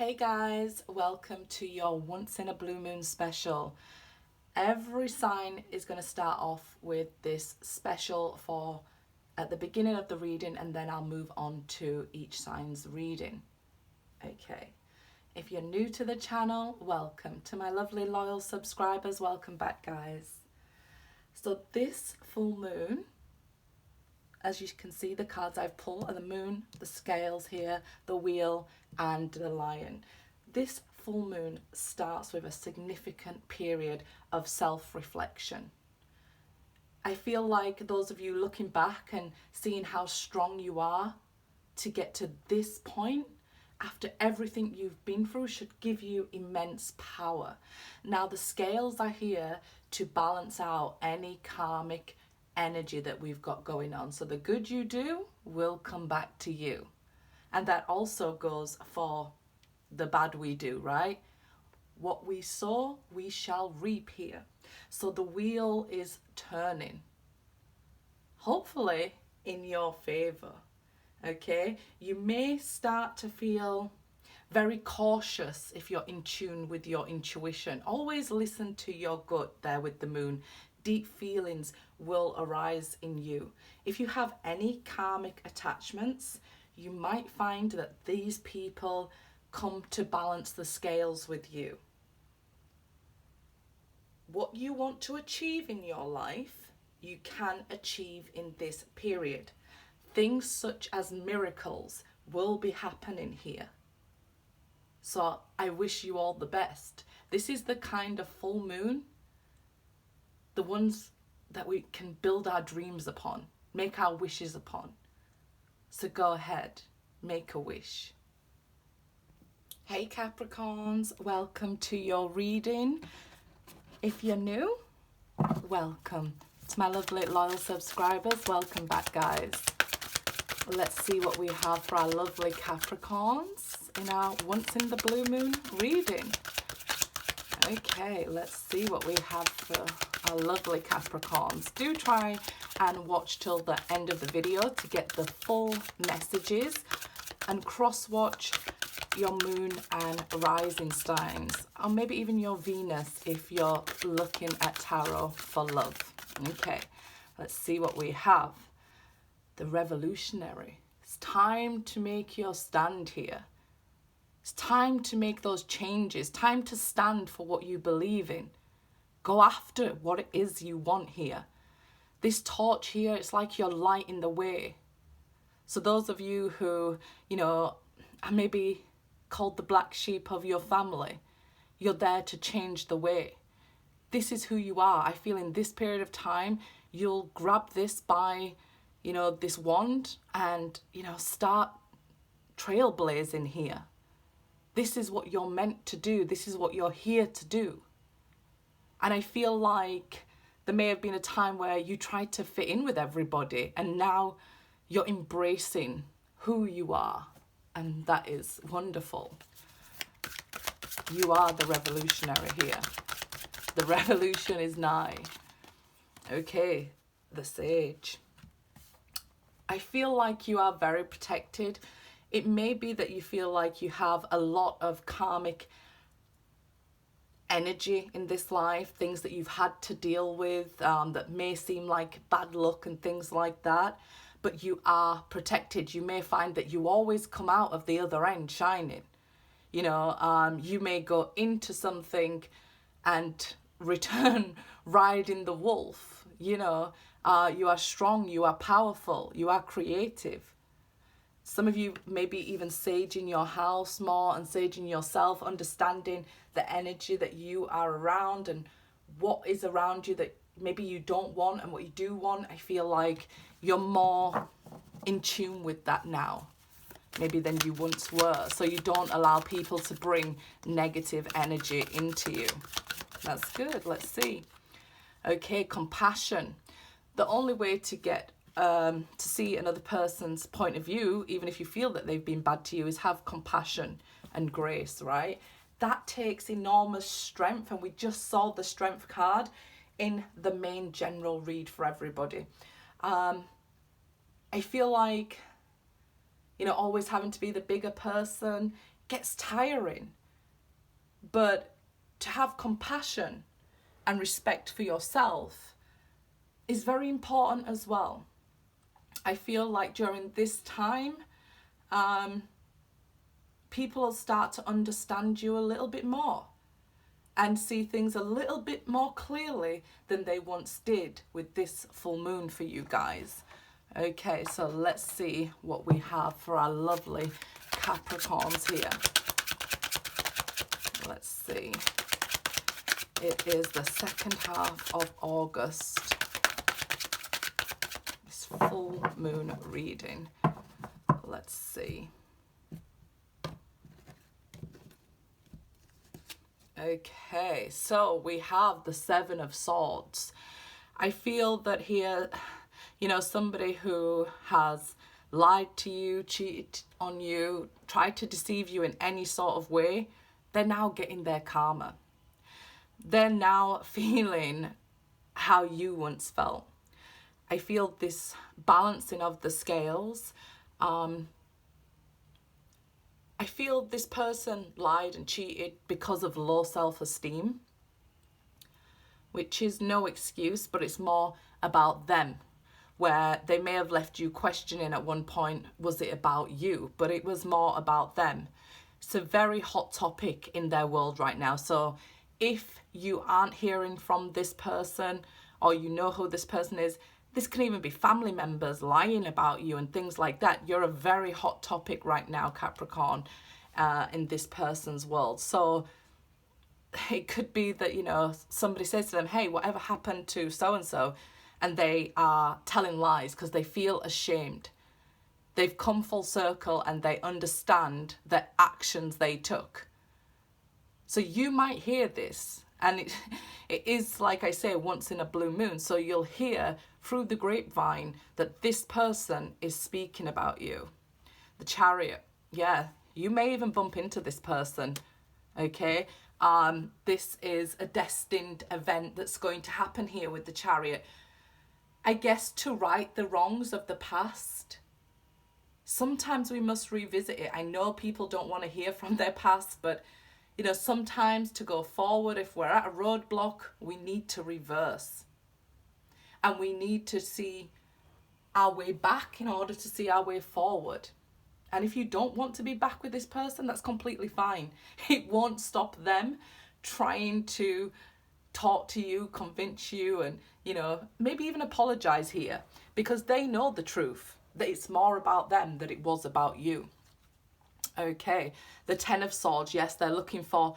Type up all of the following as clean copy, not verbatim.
Hey guys, welcome to your Once in a Blue Moon special. Every sign is going to start off with this special for at the beginning of the reading, and then I'll move on to each sign's reading. Okay, if you're new to the channel, welcome. To my lovely loyal subscribers, welcome back guys. So this full moon, as you can see, the cards I've pulled are the moon, the scales here, the wheel, and the lion. This full moon starts with a significant period of self-reflection. I feel like those of you looking back and seeing how strong you are to get to this point after everything you've been through should give you immense power. Now the scales are here to balance out any karmic energy that we've got going on. So the good you do will come back to you. And that also goes for the bad we do, right? What we sow, we shall reap here. So the wheel is turning, hopefully in your favor. Okay, you may start to feel very cautious if you're in tune with your intuition. Always listen to your gut there with the moon. Deep feelings will arise in you. If you have any karmic attachments, you might find that these people come to balance the scales with you. What you want to achieve in your life, you can achieve in this period. Things such as miracles will be happening here. So I wish you all the best. This is the kind of full moon, the ones that we can build our dreams upon, make our wishes upon. So go ahead, make a wish. Hey Capricorns, welcome to your reading. If you're new, welcome. To my lovely loyal subscribers, welcome back guys. Let's see what we have for our lovely Capricorns in our Once in the Blue Moon reading. Okay, let's see what we have for our lovely Capricorns. Do try and watch till the end of the video to get the full messages, and cross-watch your moon and rising signs, or maybe even your Venus if you're looking at tarot for love. Okay, let's see what we have. The revolutionary. It's time to make your stand here. It's time to make those changes, time to stand for what you believe in. Go after what it is you want here. This torch here, it's like you're lighting the way. So those of you who, are maybe called the black sheep of your family, you're there to change the way. This is who you are. I feel in this period of time, you'll grab this by, this wand and, start trailblazing here. This is what you're meant to do. This is what you're here to do. And I feel like there may have been a time where you tried to fit in with everybody, and now you're embracing who you are. And that is wonderful. You are the revolutionary here. The revolution is nigh. Okay, the sage. I feel like you are very protected. It may be that you feel like you have a lot of karmic energy in this life, things that you've had to deal with that may seem like bad luck and things like that, but you are protected. You may find that you always come out of the other end shining. You may go into something and return riding the wolf. You are strong, you are powerful, you are creative. Some of you maybe even saging your house more and saging yourself, understanding the energy that you are around and what is around you that maybe you don't want and what you do want. I feel like you're more in tune with that now, maybe than you once were. So you don't allow people to bring negative energy into you. That's good. Let's see. Okay, compassion. The only way to get to see another person's point of view, even if you feel that they've been bad to you, is have compassion and grace, right? That takes enormous strength, and we just saw the strength card in the main general read for everybody. I feel like, always having to be the bigger person gets tiring. But to have compassion and respect for yourself is very important as well. I feel like during this time, people will start to understand you a little bit more and see things a little bit more clearly than they once did with this full moon for you guys. Okay, so let's see what we have for our lovely Capricorns here. Let's see. It is the second half of August. This full moon reading. Let's see. Okay, so we have the Seven of Swords. I feel that here, you know, somebody who has lied to you, cheated on you, tried to deceive you in any sort of way, they're now getting their karma. They're now feeling how you once felt. I feel this balancing of the scales. I feel this person lied and cheated because of low self-esteem, which is no excuse, but it's more about them, where they may have left you questioning at one point, was it about you? But it was more about them. It's a very hot topic in their world right now. So if you aren't hearing from this person, or you know who this person is, this can even be family members lying about you and things like that. You're a very hot topic right now, Capricorn, in this person's world. So it could be that, you know, somebody says to them, hey, whatever happened to so-and-so? And they are telling lies because they feel ashamed. They've come full circle and they understand the actions they took. So you might hear this, and it is, like I say, once in a blue moon. So you'll hear through the grapevine that this person is speaking about you. The Chariot. Yeah, you may even bump into this person. Okay. This is a destined event that's going to happen here with the Chariot. I guess to right the wrongs of the past. Sometimes we must revisit it. I know people don't want to hear from their past, but you know, sometimes to go forward, if we're at a roadblock, we need to reverse. And we need to see our way back in order to see our way forward. And if you don't want to be back with this person, that's completely fine. It won't stop them trying to talk to you, convince you, and, you know, maybe even apologize here, because they know the truth, that it's more about them than it was about you. Okay, the Ten of Swords, yes, they're looking for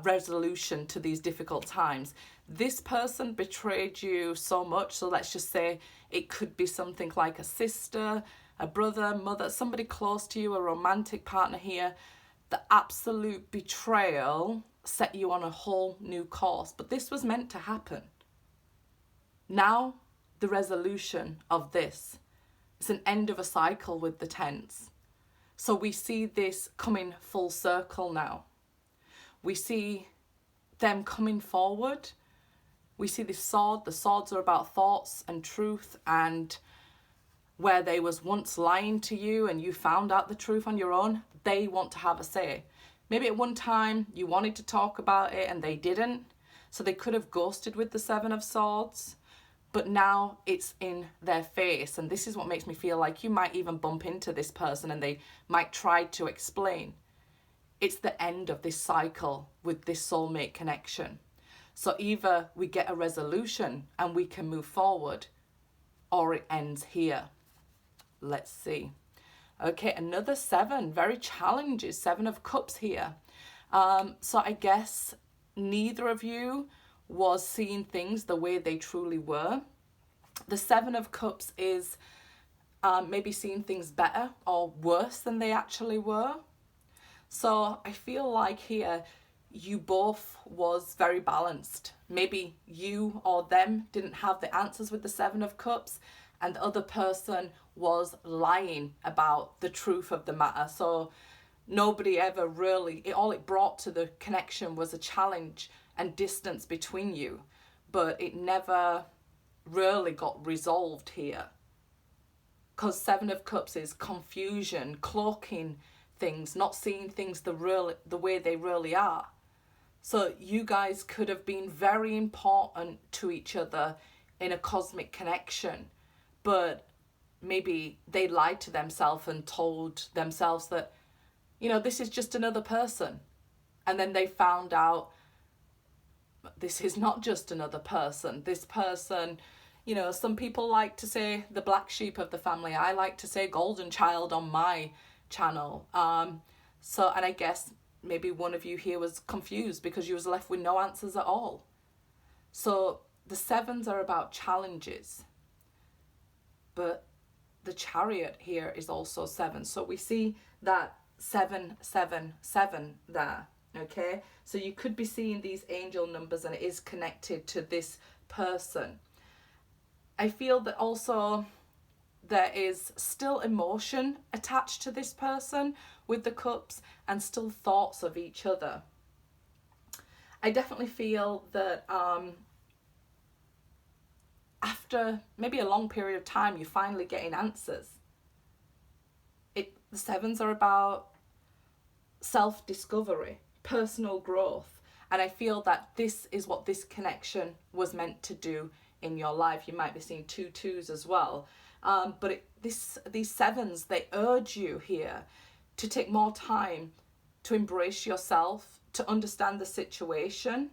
resolution to these difficult times. This person betrayed you so much, so let's just say it could be something like a sister, a brother, mother, somebody close to you, a romantic partner here. The absolute betrayal set you on a whole new course, but this was meant to happen. Now, the resolution of this, it's an end of a cycle with the Tens. So we see this coming full circle now. We see them coming forward. We see this sword. The swords are about thoughts and truth, and where they was once lying to you and you found out the truth on your own, they want to have a say. Maybe at one time you wanted to talk about it and they didn't. So they could have ghosted with the Seven of Swords. But now it's in their face. And this is what makes me feel like you might even bump into this person and they might try to explain. It's the end of this cycle with this soulmate connection. So either we get a resolution and we can move forward, or it ends here. Let's see. Okay, another seven, very challenges, Seven of Cups here. So I guess neither of you was seeing things the way they truly were. The Seven of Cups is maybe seeing things better or worse than they actually were. So I feel like here you both was very balanced. Maybe you or them didn't have the answers with the Seven of Cups, and the other person was lying about the truth of the matter. So nobody ever really, all it brought to the connection was a challenge and distance between you, but it never really got resolved here, because Seven of Cups is confusion, cloaking things, not seeing things the way they really are. So you guys could have been very important to each other in a cosmic connection, but maybe they lied to themselves and told themselves that, you know, this is just another person. And then they found out this is not just another person. This person, you know, some people like to say the black sheep of the family. I like to say golden child on my channel. And I guess maybe one of you here was confused because you was left with no answers at all. So the sevens are about challenges, but the Chariot here is also 7. So we see that 777 there. Okay, so you could be seeing these angel numbers and it is connected to this person. I feel that also there is still emotion attached to this person with the cups and still thoughts of each other. I definitely feel that after maybe a long period of time, you're finally getting answers. The sevens are about self-discovery, personal growth, and I feel that this is what this connection was meant to do in your life. You might be seeing 2 2s as well, but these sevens, they urge you here to take more time to embrace yourself, to understand the situation.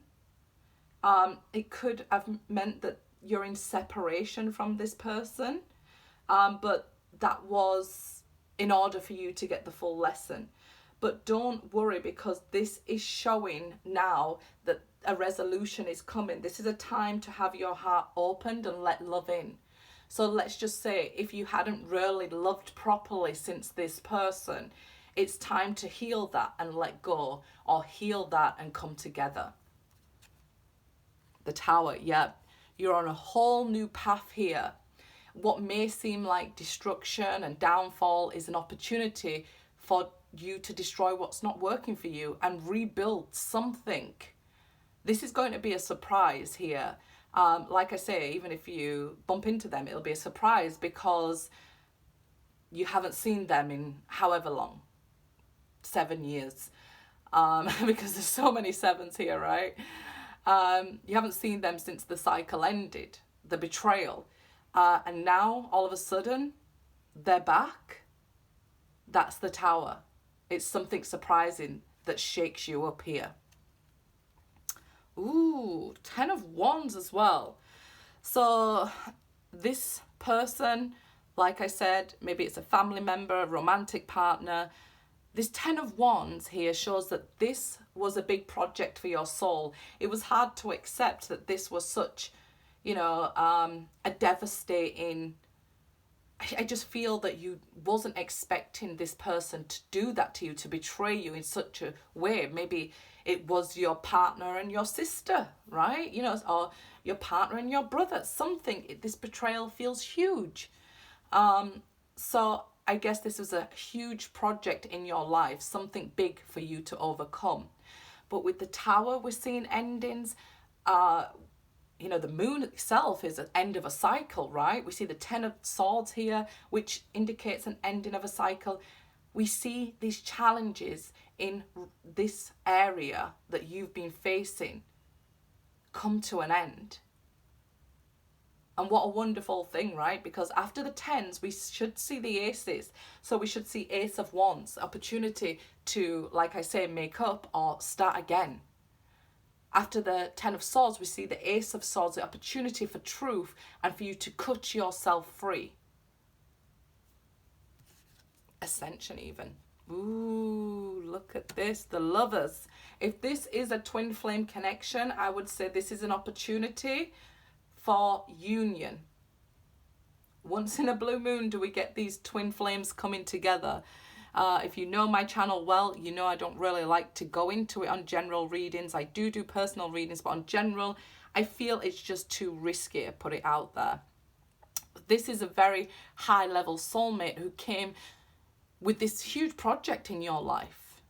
It could have meant that you're in separation from this person, but that was in order for you to get the full lesson. But don't worry, because this is showing now that a resolution is coming. This is a time to have your heart opened and let love in. So let's just say if you hadn't really loved properly since this person, it's time to heal that and let go, or heal that and come together. The Tower, yeah, you're on a whole new path here. What may seem like destruction and downfall is an opportunity for you to destroy what's not working for you and rebuild something. This is going to be a surprise here. Like I say, even if you bump into them, it'll be a surprise because you haven't seen them in however long, 7 years, because there's so many sevens here, right? You haven't seen them since the cycle ended, the betrayal, and now all of a sudden they're back. That's the Tower. It's something surprising that shakes you up here. Ooh, 10 of Wands as well. So this person, like I said, maybe it's a family member, a romantic partner. This 10 of Wands here shows that this was a big project for your soul. It was hard to accept that this was such, you know, a devastating... I just feel that you wasn't expecting this person to do that to you, to betray you in such a way. Maybe it was your partner and your sister, right? You know, or your partner and your brother. Something, this betrayal feels huge. So I guess this was a huge project in your life, something big for you to overcome. But with the Tower, we're seeing endings. You know, the moon itself is an end of a cycle, right? We see the 10 of Swords here, which indicates an ending of a cycle. We see these challenges in this area that you've been facing come to an end. And what a wonderful thing, right? Because after the 10s, we should see the aces. So we should see Ace of Wands, opportunity to, like I say, make up or start again. After the 10 of Swords, we see the Ace of Swords, the opportunity for truth and for you to cut yourself free. Ascension even. Ooh, look at this, the Lovers. If this is a twin flame connection, I would say this is an opportunity for union. Once in a blue moon do we get these twin flames coming together. If you know my channel well, you know I don't really like to go into it on general readings. I do personal readings, but on general, I feel it's just too risky to put it out there. This is a very high level soulmate who came with this huge project in your life.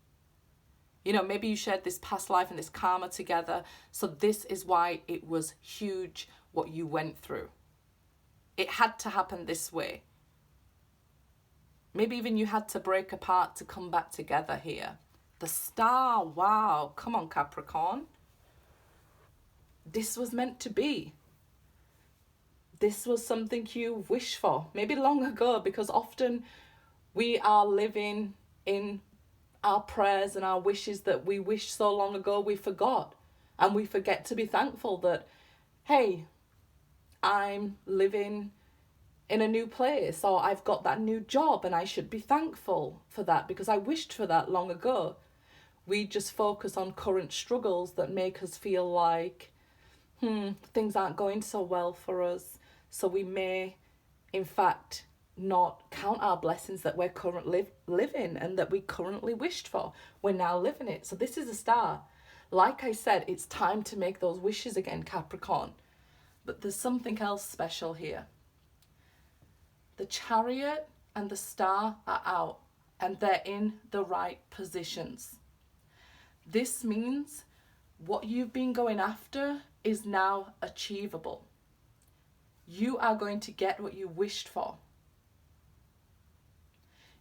You know, maybe you shared this past life and this karma together. So this is why it was huge what you went through. It had to happen this way. Maybe even you had to break apart to come back together here. The Star, wow, come on Capricorn. This was meant to be. This was something you wished for, maybe long ago, because often we are living in our prayers and our wishes that we wished so long ago we forgot. And we forget to be thankful that, hey, I'm living in a new place, or I've got that new job and I should be thankful for that because I wished for that long ago. We just focus on current struggles that make us feel like, things aren't going so well for us. So we may, in fact, not count our blessings that we're currently living and that we currently wished for. We're now living it. So this is a Star. Like I said, it's time to make those wishes again, Capricorn. But there's something else special here. The Chariot and the Star are out and they're in the right positions. This means what you've been going after is now achievable. You are going to get what you wished for.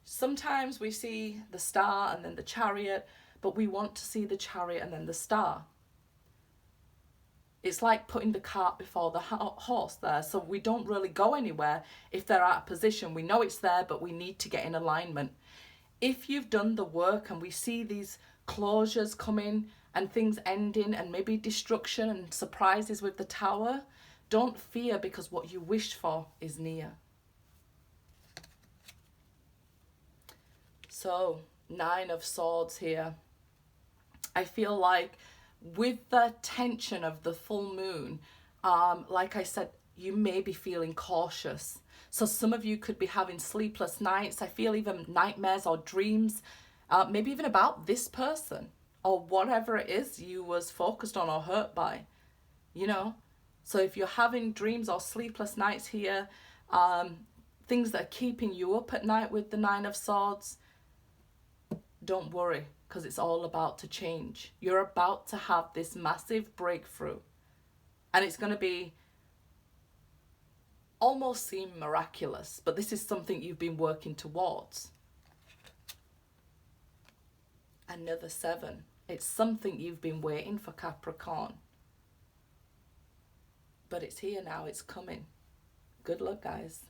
Sometimes we see the Star and then the Chariot, but we want to see the Chariot and then the Star. It's like putting the cart before the horse there, so we don't really go anywhere if they're out of position. We know it's there, but we need to get in alignment. If you've done the work and we see these closures coming and things ending and maybe destruction and surprises with the Tower, don't fear because what you wished for is near. So, 9 of Swords here. I feel like with the tension of the full moon, like I said, you may be feeling cautious. So some of you could be having sleepless nights. I feel even nightmares or dreams, maybe even about this person or whatever it is you was focused on or hurt by, you know. So if you're having dreams or sleepless nights here, things that are keeping you up at night with the 9 of Swords, don't worry, because it's all about to change. You're about to have this massive breakthrough. And it's going to be almost seem miraculous, but this is something you've been working towards. Another 7. It's something you've been waiting for, Capricorn. But it's here now, it's coming. Good luck, guys.